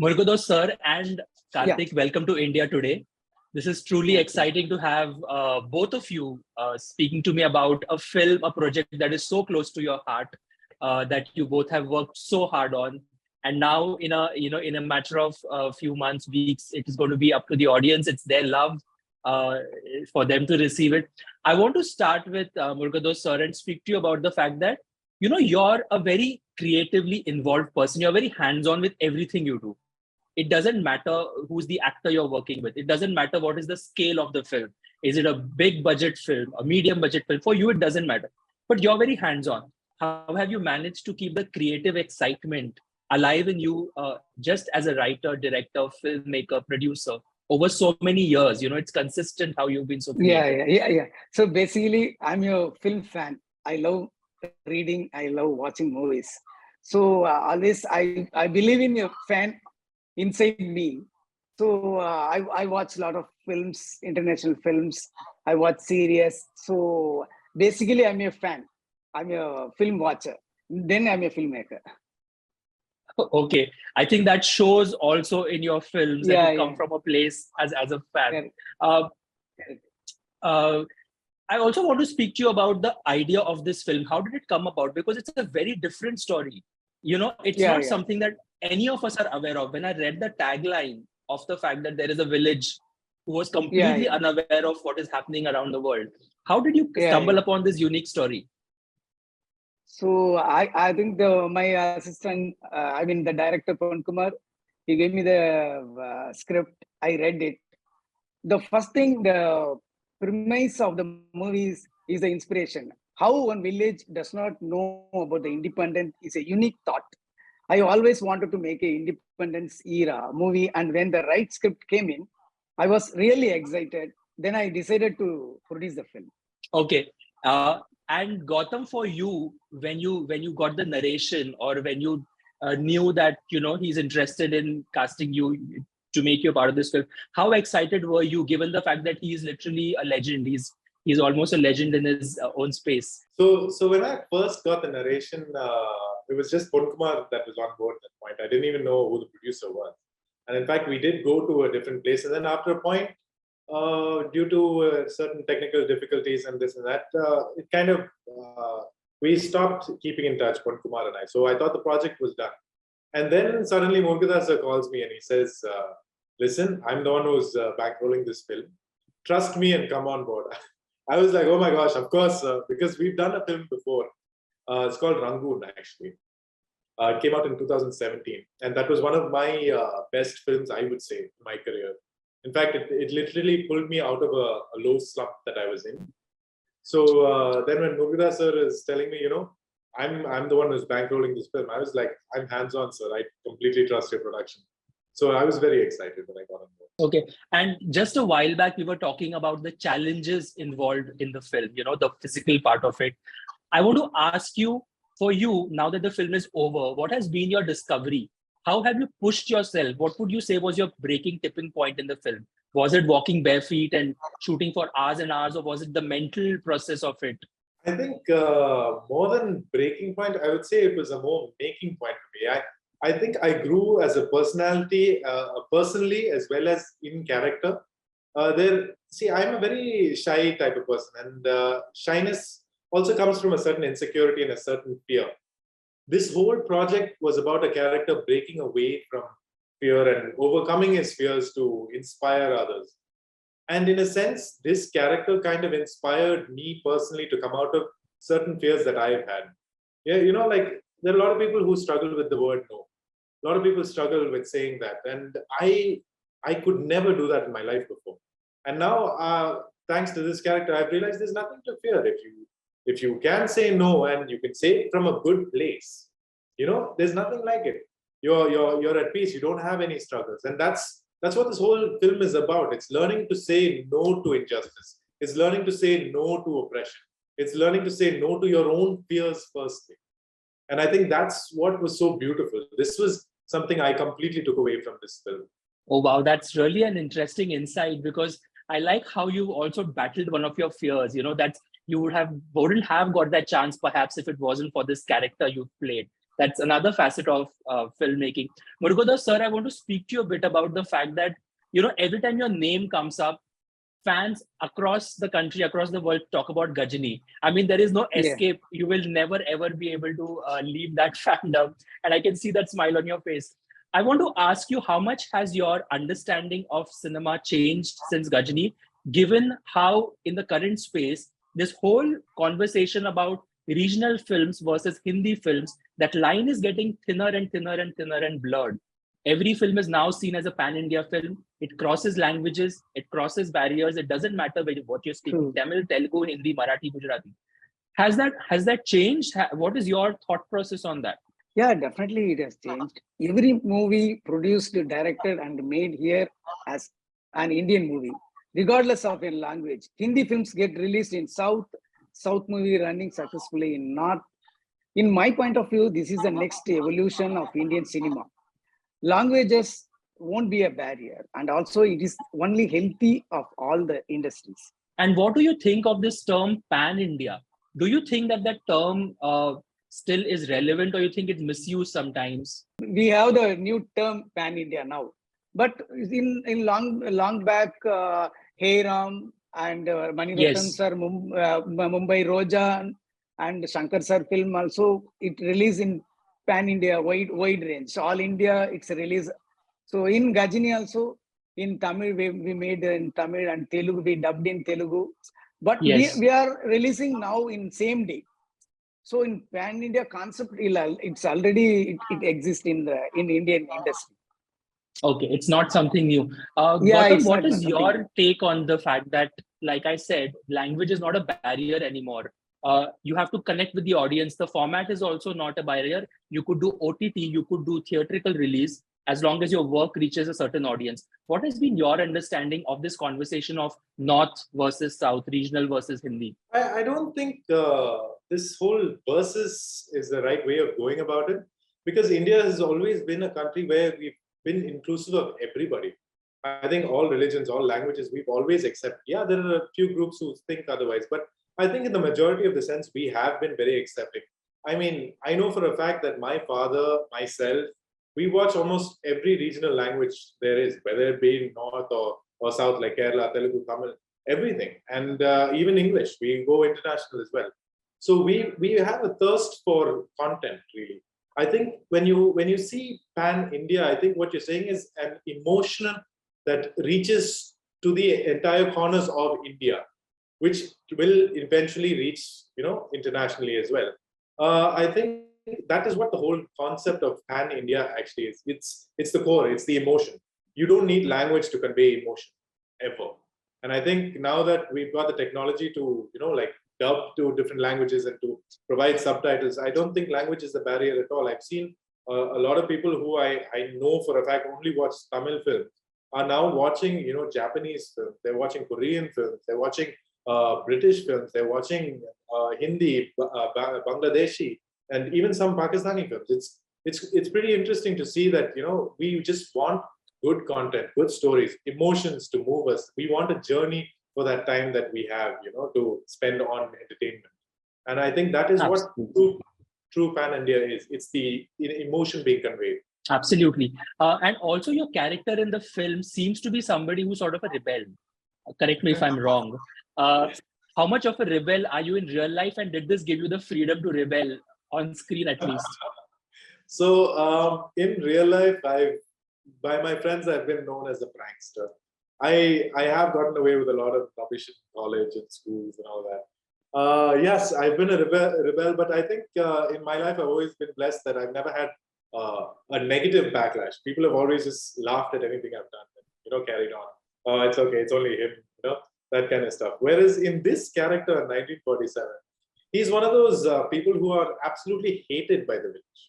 Murugadoss sir and Yeah. Karthik, welcome to India today. This is truly exciting to have both of you speaking to me about a film, a project that is so close to your heart, that you both have worked so hard on. And now, in a matter of a few months, weeks, it is going to be up to the audience. It's their love uh, for them to receive it. I want to start with Murugadoss sir and speak to you about the fact that you're a very creatively involved person. You're very hands-on with everything you do. It doesn't matter who's the actor you're working with. It doesn't matter what is the scale of the film. Is it a big budget film, a medium budget film? For you, it doesn't matter. But you're very hands-on. How have you managed to keep the creative excitement alive in you, just as a writer, director, filmmaker, producer, over so many years? It's consistent how you've been so creative. Yeah. So basically, I'm a film fan. I love reading. I love watching movies. So always, I believe in a fan inside me. So I watch a lot of films, international films. I watch series. So basically, I'm a fan. I'm a film watcher. Then I'm a filmmaker. Okay, I think that shows also in your films that you come Yeah. from a place as a fan. Correct. Uh, Correct. uh, I also want to speak to you about the idea of this film. How did it come about? Because it's a very different story. It's not Yeah. something that any of us are aware of. When I read the tagline of the fact that there is a village who was completely Yeah. unaware of what is happening around the world, how did you Yeah. stumble upon this unique story? So I think my assistant, I mean the director Pawan Kumar, he gave me the script. I read it. The first thing, the premise of the movies is the inspiration. How one village does not know about the independence is a unique thought. I always wanted to make a independence era movie, and when the right script came in, I was really excited. Then I decided to produce the film. Okay. And Gautam, for you, when you got the narration, or when you knew that he's interested in casting you to make you a part of this film, how excited were you, given the fact that he's literally a legend? He's almost a legend in his own space. So when I first got the narration, it was just Pawan Kumar that was on board at that point. I didn't even know who the producer was. And in fact, we did go to a different place. And then after a point, due to certain technical difficulties and this and that, it kind of, we stopped keeping in touch, Pawan Kumar and I. So I thought the project was done. And then suddenly Murugadoss calls me and he says, listen, I'm the one who's bankrolling this film. Trust me and come on board. I was like, oh my gosh, of course, because we've done a film before. It's called Rangoon, actually. It came out in 2017. And that was one of my best films, I would say, in my career. In fact, it literally pulled me out of a low slump that I was in. So then when Murugadoss sir is telling me, I'm the one who's bankrolling this film, I was like, I'm hands-on, sir. I completely trust your production. So I was very excited when I got on board. Okay. And just a while back, we were talking about the challenges involved in the film, the physical part of it. I want to ask you, for you, now that the film is over, what has been your discovery? How have you pushed yourself? What would you say was your breaking tipping point in the film? Was it walking bare feet and shooting for hours and hours, or was it the mental process of it? I think more than breaking point, I would say it was a more making point for me. I think I grew as a personality, personally as well as in character. I'm a very shy type of person, and shyness also comes from a certain insecurity and a certain fear. This whole project was about a character breaking away from fear and overcoming his fears to inspire others. And in a sense, this character kind of inspired me personally to come out of certain fears that I've had. Yeah, like there are a lot of people who struggle with the word no. A lot of people struggle with saying that. And I could never do that in my life before. And now, thanks to this character, I've realized there's nothing to fear. If you can say no and you can say it from a good place, there's nothing like it. You're at peace. You don't have any struggles. And that's what this whole film is about. It's learning to say no to injustice. It's learning to say no to oppression. It's learning to say no to your own fears firstly. And I think that's what was so beautiful. This was something I completely took away from this film. Oh, wow. That's really an interesting insight, because I like how you also battled one of your fears, that you wouldn't have got that chance perhaps if it wasn't for this character you played. That's another facet of filmmaking. Murugadoss sir, I want to speak to you a bit about the fact that, every time your name comes up, fans across the country, across the world talk about Gajini. I mean, there is no Yeah. escape. You will never ever be able to leave that fandom. And I can see that smile on your face. I want to ask you, how much has your understanding of cinema changed since Gajini, given how in the current space, this whole conversation about regional films versus Hindi films, that line is getting thinner and thinner and thinner and blurred. Every film is now seen as a pan-India film. It crosses languages, it crosses barriers. It doesn't matter what you're speaking, True. Tamil, Telugu, Hindi, Marathi, Gujarati. Has that changed? What is your thought process on that? Yeah, definitely it has changed. Every movie produced, directed, and made here as an Indian movie, regardless of a language. Hindi films get released in South, South movie running successfully in North. In my point of view, this is the next evolution of Indian cinema. Languages won't be a barrier, and also it is only healthy of all the industries. And what do you think of this term pan-India? Do you think that term still is relevant, or you think it's misused sometimes? We have the new term pan India now, but in long back, Hey Ram and Manirattan Yes. sir, Mumbai Roja and Shankar sir film also it released in pan India wide range. So all India it's a release. So in Gajini also in Tamil we made in Tamil and Telugu we dubbed in Telugu, but Yes. we are releasing now in same day. So in pan India concept, it's already it exists in Indian industry. Okay, it's not something new. Yeah, Gautam, it's what not is something your new. take on the fact that, like I said, language is not a barrier anymore? You have to connect with the audience. The format is also not a barrier. You could do OTT, you could do theatrical release, as long as your work reaches a certain audience. What has been your understanding of this conversation of North versus South, regional versus Hindi? I don't think this whole versus is the right way of going about it, because India has always been a country where we've been inclusive of everybody. I think all religions, all languages, we've always accepted. Yeah, there are a few groups who think otherwise, but I think in the majority of the sense, we have been very accepting. I mean, I know for a fact that my father, myself, we watch almost every regional language there is, whether it be North or South, like Kerala, Telugu, Tamil, everything, and even English. We go international as well. So we have a thirst for content, really. I think when you see pan India, I think what you're saying is an emotional that reaches to the entire corners of India, which will eventually reach internationally as well. I think that is what the whole concept of pan India actually is. It's the core. It's the emotion. You don't need language to convey emotion ever. And I think now that we've got the technology to like dub to different languages and to provide subtitles, I don't think language is the barrier at all. I've seen a lot of people who I know for a fact only watch Tamil films are now watching Japanese films. They're watching Korean films. They're watching British films. They're watching Hindi, Bangladeshi, and even some Pakistani films. It's pretty interesting to see that we just want good content, good stories, emotions to move us. We want a journey for that time that we have, to spend on entertainment. And I think that is what Absolutely. true pan India is. It's the emotion being conveyed. Absolutely. And also, your character in the film seems to be somebody who's sort of a rebel. Correct me if I'm wrong. Uh, how much of a rebel are you in real life, and did this give you the freedom to rebel on screen at least? So in real life, by my friends, I've been known as a prankster. I have gotten away with a lot of rubbish in college and schools and all that. Yes, I've been a rebel, but I think in my life I've always been blessed that I've never had a negative backlash. People have always just laughed at anything I've done, and, carried on. Oh, it's okay, it's only him, that kind of stuff. Whereas in this character, in 1947, he's one of those people who are absolutely hated by the village,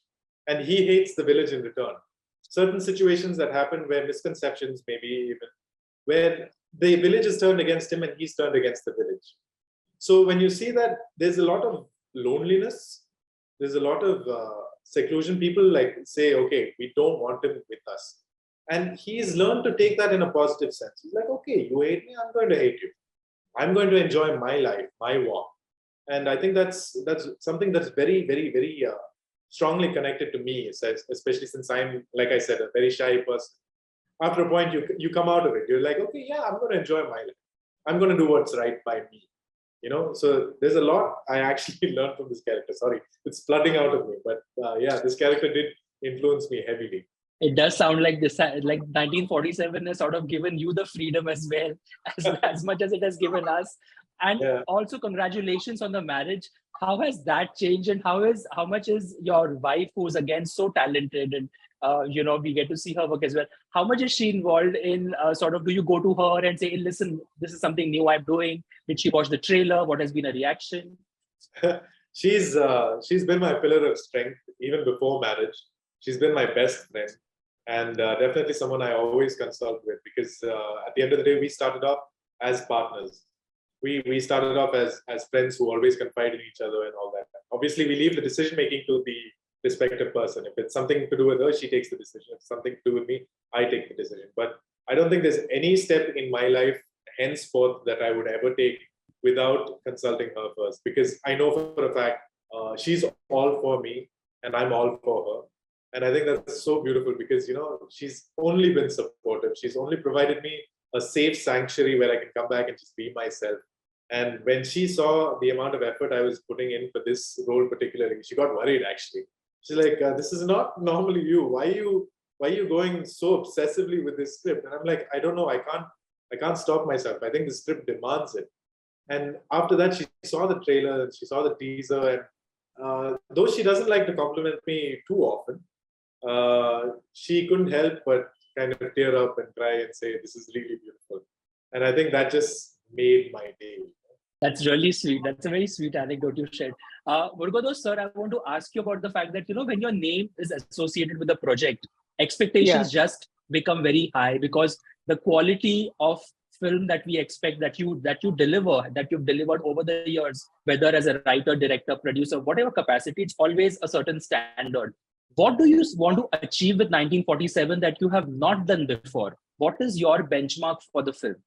and he hates the village in return. Certain situations that happen where misconceptions, maybe even where the village is turned against him and he's turned against the village. So when you see that there's a lot of loneliness, there's a lot of seclusion, people like say, okay, we don't want him with us. And he's learned to take that in a positive sense. He's like, okay, you hate me, I'm going to hate you. I'm going to enjoy my life, my walk. And I think that's something that's very, very, very strongly connected to me, especially since I'm, like I said, a very shy person. After a point, you come out of it. You're like, okay, yeah, I'm going to enjoy my life. I'm going to do what's right by me. So there's a lot I actually learned from this character. Sorry, it's flooding out of me, but yeah, this character did influence me heavily. It does sound like this, like 1947 has sort of given you the freedom as well, as much as it has given us. And also, congratulations on the marriage. How has that changed, and how much is your wife, who's again so talented, and we get to see her work as well. How much is she involved in sort of? Do you go to her and say, hey, "Listen, this is something new I'm doing"? Did she watch the trailer? What has been a reaction? She's been my pillar of strength even before marriage. She's been my best friend, and definitely someone I always consult with, because at the end of the day, we started off as partners. We started off as friends who always confide in each other and all that. Obviously, we leave the decision making to the respective person. If it's something to do with her, she takes the decision. If it's something to do with me, I take the decision. But I don't think there's any step in my life henceforth that I would ever take without consulting her first, because I know for a fact she's all for me and I'm all for her. And I think that's so beautiful, because she's only been supportive. She's only provided me a safe sanctuary where I can come back and just be myself. And when she saw the amount of effort I was putting in for this role particularly, she got worried actually. She's like, "This is not normally you. Why are you going so obsessively with this script?" And I'm like, "I don't know. I can't stop myself. I think the script demands it." And after that, she saw the trailer and she saw the teaser. And though she doesn't like to compliment me too often, she couldn't help but kind of tear up and try and say, "This is really beautiful." And I think that just made my day. That's really sweet. That's a very sweet anecdote you shared. Murugadoss, sir, I want to ask you about the fact that, when your name is associated with the project, expectations just become very high, because the quality of film that we expect that you've delivered over the years, whether as a writer, director, producer, whatever capacity, it's always a certain standard. What do you want to achieve with 1947 that you have not done before? What is your benchmark for the film?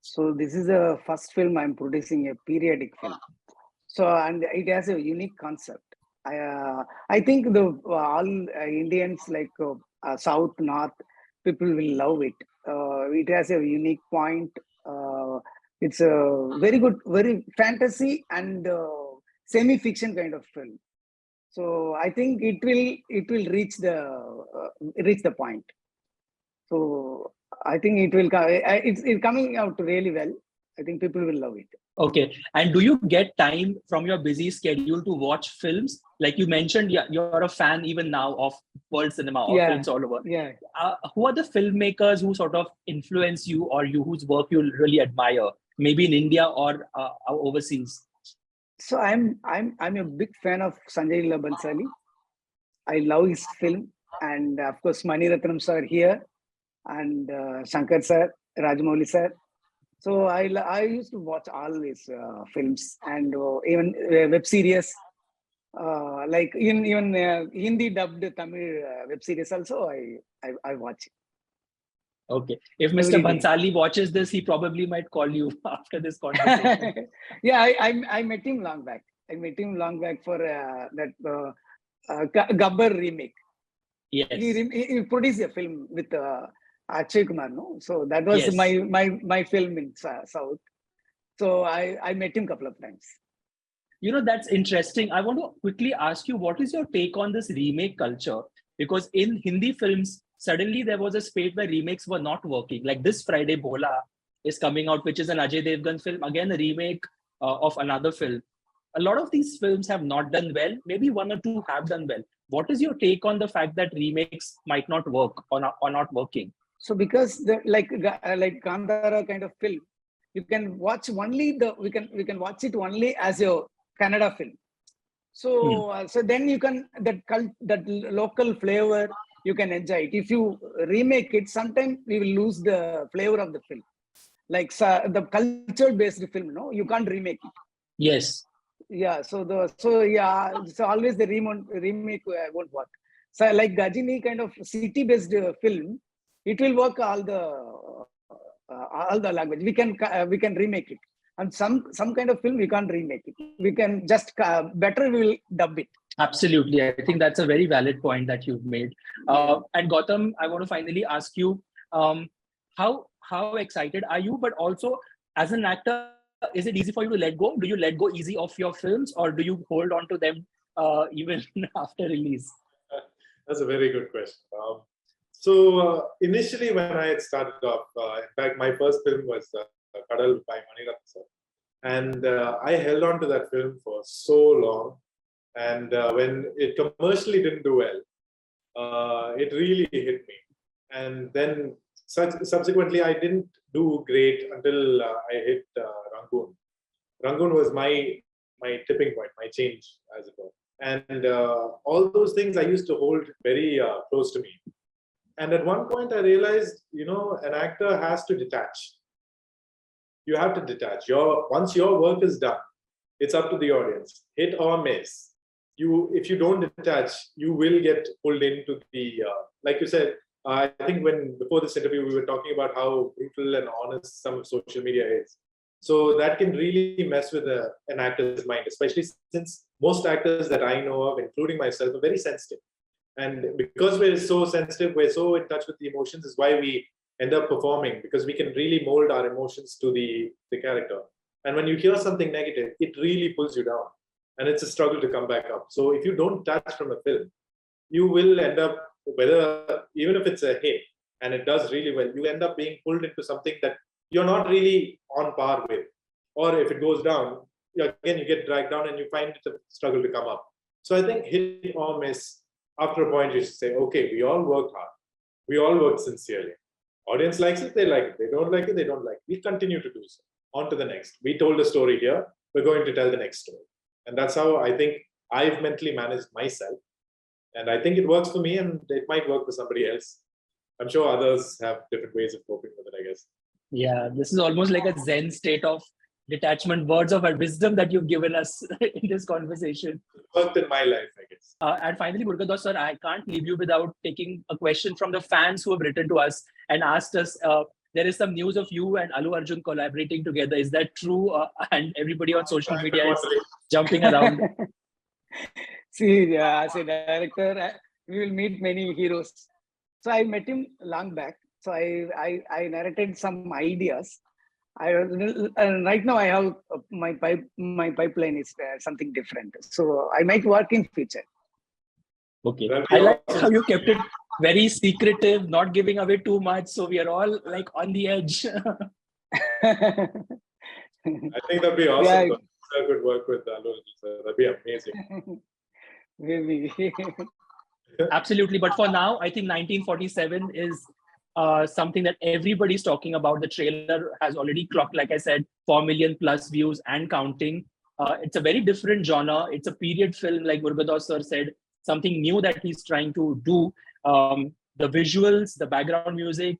So this is the first film I'm producing, a periodic film. So, and it has a unique concept. I think all Indians, like South, North, people will love it. It has a unique point. It's a very good, very fantasy and semi-fiction kind of film. So I think it will reach the point. So I think it will. It's coming out really well. I think people will love it. Okay. And do you get time from your busy schedule to watch films? Like you mentioned, you're a fan even now of world cinema or films all over. Yeah. Who are the filmmakers who sort of influence you, or whose work you really admire, maybe in India or overseas? So I'm a big fan of Sanjay Leela Bhansali. I love his film, and of course Mani Ratnam sir here, and Shankar sir, Rajamouli sir. So I used to watch all these films, and even web series, like even Hindi dubbed Tamil web series also I watch. Okay. If Mr. Bhansali watches this, he probably might call you after this conversation. Yeah, I met him long back. I met him long back for that Gabbar remake. Yes. He produced a film with Akshay Kumar, no? So that was my film in South. So I met him a couple of times. That's interesting. I want to quickly ask you, what is your take on this remake culture? Because in Hindi films, suddenly there was a spate where remakes were not working. Like this Friday, Bhola is coming out, which is an Ajay Devgan film. Again, a remake of another film. A lot of these films have not done well. Maybe one or two have done well. What is your take on the fact that remakes might not work or not working? So because like Kandara kind of film, you can watch only we can watch it only as a Kannada film. So so then you can that local flavor you can enjoy it. If you remake it, sometimes we will lose the flavor of the film. Like the culture based film, no, you can't remake it. Yes. Yeah. So always the remake won't work. So like Gajini kind of city based film, it will work all the language. We can remake it. And some kind of film we can't remake it. We can just better we will dub it. Absolutely. I think that's a very valid point that you've made. And Gautam, I want to finally ask you, how excited are you? But also, as an actor, is it easy for you to let go? Do you let go easy of your films, or do you hold on to them even after release? That's a very good question. So initially, when I had started off, in fact, my first film was Kadal by Maniratna sir, and I held on to that film for so long. And when it commercially didn't do well, it really hit me. And then subsequently, I didn't do great until I hit Rangoon. Rangoon was my tipping point, my change, as it were. And all those things I used to hold very close to me. And at one point, I realized, an actor has to detach. You have to detach. Once your work is done, it's up to the audience, hit or miss. If you don't detach, you will get pulled into the, like you said, I think before this interview, we were talking about how brutal and honest some of social media is. So that can really mess with an actor's mind, especially since most actors that I know of, including myself, are very sensitive. And because we're so sensitive, we're so in touch with the emotions, is why we end up performing, because we can really mold our emotions to the character. And when you hear something negative, it really pulls you down. And it's a struggle to come back up. So if you don't touch from a film, you will end up, even if it's a hit and it does really well, you end up being pulled into something that you're not really on par with. Or if it goes down, again, you get dragged down and you find it a struggle to come up. So I think hit or miss, after a point, you should say, okay, we all work hard. We all work sincerely. Audience likes it, they like it. They don't like it, they don't like it. We continue to do so. On to the next. We told a story here. We're going to tell the next story. And that's how I think I've mentally managed myself. And I think it works for me, and it might work for somebody else. I'm sure others have different ways of coping with it, I guess. Yeah, this is almost like a Zen state of detachment, words of wisdom that you've given us in this conversation. It worked in my life, I guess. And finally, Murugadoss sir, I can't leave you without taking a question from the fans who have written to us and asked us, there is some news of you and Allu Arjun collaborating together. Is that true? And everybody on social media is jumping around. See, as a director, we will meet many heroes. So I met him long back. So I narrated some ideas. Right now I have my pipeline is something different. So I might work in future. Okay. I like how you kept it very secretive, not giving away too much. So we are all like on the edge. I think that'd be awesome. Yeah. I could work with Allu. That'd be amazing. Maybe. Absolutely. But for now, I think 1947 is something that everybody's talking about. The trailer has already clocked, like I said, 4 million plus views and counting. It's a very different genre. It's a period film, like Murugadoss sir said, something new that he's trying to do. The visuals, the background music,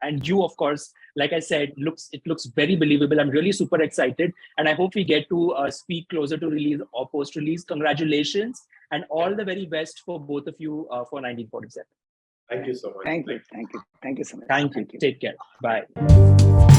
and you, of course, like I said, it looks very believable. I'm really super excited. And I hope we get to speak closer to release or post-release. Congratulations and all the very best for both of you for 1947. Thank you so much. Thank you so much. Thank you. Take care. Bye.